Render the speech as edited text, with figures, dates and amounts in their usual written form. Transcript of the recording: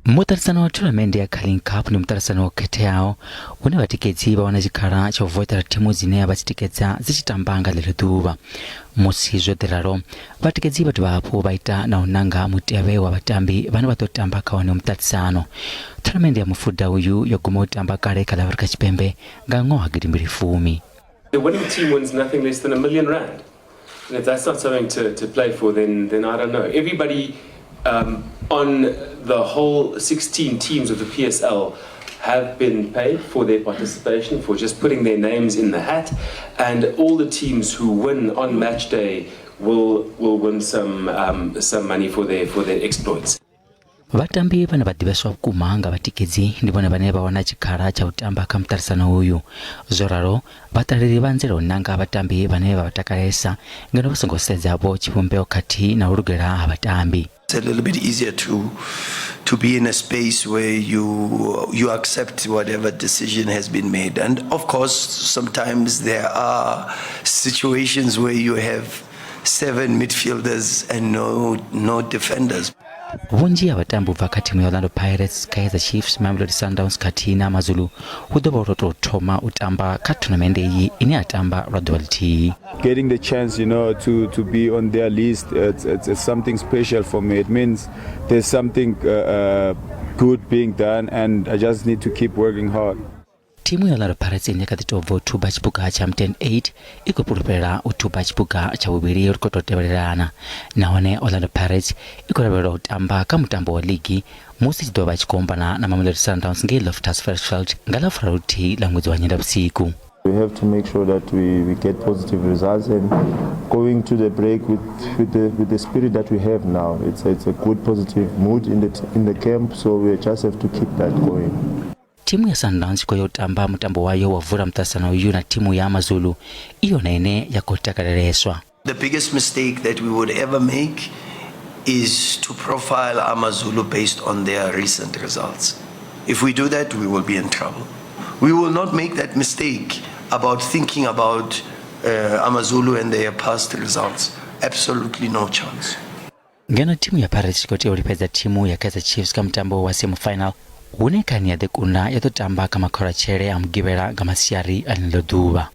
Mutarisano wa thonamennde ya Carling Cup ni mutarisano wa khetheaho une vhatikedzi vawana tshikhala tsha uvotela thimu dzine vhatshitikedzwa dzichitambanga lero duvha. Musi zwo ḓiralo vhatikedzi vha dovha hafhu vha ita na u ṋanga mutevhe wa vhatambi vhane vha ḓo tamba kha wonoyo mutarisano. Thonamennde ya mufuda uyu yo guma u tamba kale kha ḽa Afurika Tshipembe nga ṅwaha 2010. The winning team wins nothing less than R1 million. And if that's not something to play for, then I don't know. Everybody on the whole 16 teams of the PSL have been paid for their participation, for just putting their names in the hat, and all the teams who win on match day will win some money for their exploits. Vatambi vana vadiveswa vhukuma nga vhatikedzi ndi vhone vhane vha wana tshikhala tsha u tamba kha mutarisano uyu. Zworalo vhataleli vha anzela u ṋanga vhatambi vhane vha vhatakalesa ngeno vha songo sedzavho tshivhumbeo khathihi na u lugela ha vhatambi. It's a little bit easier to be in a space where you accept whatever decision has been made, and of course sometimes there are situations where you have 7 midfielders and no defenders. Vhunzhi ha vhatambi ubva kha thimu ya Orlando Pirates, Kaizer Chiefs, Mamelodi Sundowns khathihi na Mazulu hu ḓo vha tou thoma u tamba kha thonamennde iyi ine ya tamba lwa ḓuvha lithihi. Getting the chance, to be on their list, it's something special for me. It means there's something good being done, and I just need to keep working hard. Timu ya Orlando Pirates ine kha ḓi tou bva u thuba tshiphuga tsha M108 i khou pulupela u thuba tshiphuga tsha vhuvhili ri khou tou tevhelelana, nahone Orlando Pirates i khou lavhelela u tamba kha mutambo wa ligi musi tshi ḓo vha tshi khou ombana na Mamelodi Sundowns ngei Loftus-Versfeld nga ḽa Furarunthihi ḽa ṅwedzi wa Nyendavhusiku. We have to make sure that we get positive results, and going to the break with the spirit that we have now. It's a good positive mood in the camp, so we just have to keep that going. Timu ya Sundowns kwa tamba mutambo wayo wa vula mutarisano uyu na timu ya Mazulu iyo na ine ya kotakaleleswa. The biggest mistake that we would ever make is to profile Amazulu based on their recent results. If we do that, we will be in trouble. We will not make that mistake about thinking about Amazulu and their past results. Absolutely no chance. Ngeno timu ya Pirates kote ulipeza timu ya Kaizer Chiefs kama mtambo wa semi-final une kani ya dekuna ya totamba kama khulwane ya Mugivhela nga masiari a ḽino ḓuvha.